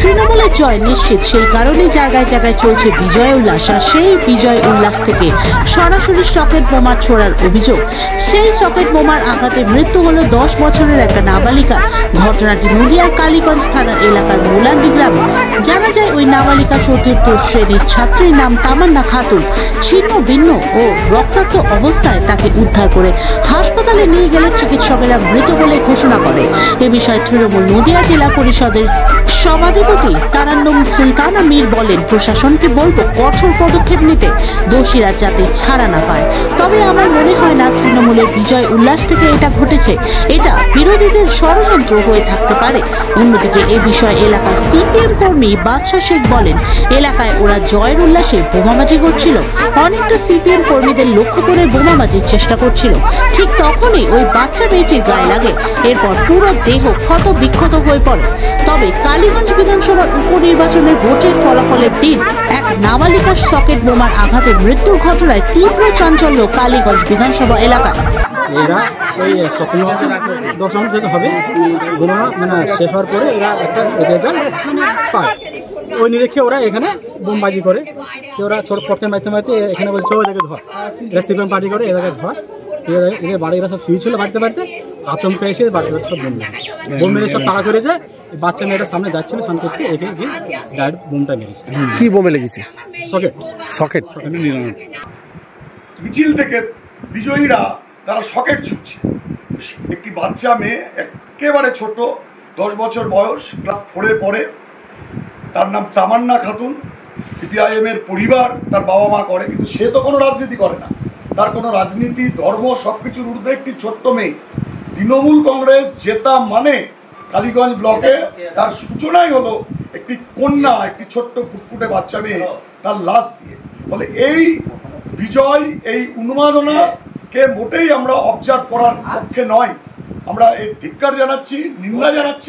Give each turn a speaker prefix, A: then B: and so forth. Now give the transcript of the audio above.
A: তৃণমূলের জয় নিশ্চিত, সেই কারণেই জায়গায় জায়গায় চলছে বিজয় উল্লাস। আর সেই বিজয় উল্লাস থেকে সরাসরি সকেট বোমা ছোড়ার অভিযোগ। সেই সকেট বোমার আঘাতে মৃত্যু হলো 10 বছরের একটা নাবালিকা। ঘটনাটি নদিয়ার কালীগঞ্জ থানার এলাকার মোলান্দি গ্রামে। জানা যায় ওই নাবালিকা চতুর্থ শ্রেণীর ছাত্রীর নাম তামান্না খাতুন। ছিন্ন ভিন্ন ও রক্তাক্ত অবস্থায় তাকে উদ্ধার করে হাসপাতালে নিয়ে গেলে চিকিৎসকেরা মৃত বলে ঘোষণা করে। এ বিষয়ে তৃণমূল নদিয়া জেলা পরিষদের সভাধিপতি তারান্নুম সুলতানা মীর বলেন, প্রশাসনকে বলবো কঠোর পদক্ষেপ নিতে, দোষীরা যাতে ছাড়া না পায়। তবে আমার মনে হয় না তৃণমূলের বিজয় উল্লাস থেকে এটা ঘটেছে, এটা বিরোধীদের ষড়যন্ত্র হয়ে থাকতে পারে। অন্যদিকে এ বিষয়ে এলাকার সিপিএম কর্মী বাদশা শেখ বলেন, এলাকায় ওরা জয়ের উল্লাসে বোমাবাজি করছিল। অনেকটা সিপিএম কর্মীদের লক্ষ্য করে বোমাবাজির চেষ্টা করছিল। ঠিক তখনই ওই বাচ্চা মেয়েটির গায়ে লাগে। এরপর পুরো দেহ ক্ষত বিক্ষত হয়ে পড়ে। তবে কালীগঞ্জ বিধানসভার উপনির্বাচনের ভোটের ফলাফলের দিন এক নাবালিকার সকেট বোমার আঘাতে মৃত্যুর ঘটনায় তীব্র চাঞ্চল্য কালীগঞ্জ বিধানসভা এলাকায়।
B: এরা ওই স্বপ্ন দশম থেকে হবে বোমা মানে শেষ হওয়ার পরে এরা একটা রেজাল্ট পায়। ওই নিরীক্ষে ওরা এখানে বোমবাজি করে, ওরা ছোট পটকে মারতে মারতে এখানে বলছে এদেরকে ধর, এরা সিপিএম পার্টি করে এদেরকে ধর। এদের বাড়িরা সব শুয়ে ছিল বাড়িতে বাড়িতে, আতঙ্ক এসে বাড়িতে সব বোম মেরে সব তাড়া করেছে। বাচ্চা মেয়েটা সামনে যাচ্ছিল ফান করতে, একে গিয়ে ডাইরেক্ট বোমটা মেরেছে।
C: কি বোমে লেগেছে?
B: সকেট।
C: সকেট।
D: মিছিল থেকে বিজয়ীরা তারা সকেট ছুটছে। একটি বাচ্চা মেয়ে একেবারে ছোট, 10 বছর বয়স, ক্লাস 4-এ পড়ে। তার নাম তামান্না খাতুন। সিপিআইএমের পরিবার তার বাবা মা করে, কিন্তু সে তো কোনো রাজনীতি করে না। তার কোনো রাজনীতি, ধর্ম সব কিছুর ঊর্ধ্বে একটি ছোট্ট মেয়ে। তৃণমূল কংগ্রেস জেতা মানে কালীগঞ্জ ব্লকে তার সূচনাই হলো একটি কন্যা, একটি ছোট্ট ফুটফুটে বাচ্চা মেয়ে তার লাশ দিয়ে। ফলে এই বিজয়, এই উন্মাদনাকে মোটেই আমরা অবজার্ভ করার পক্ষে নয়। আমরা এর ধিক্কার জানাচ্ছি, নিন্দা জানাচ্ছি।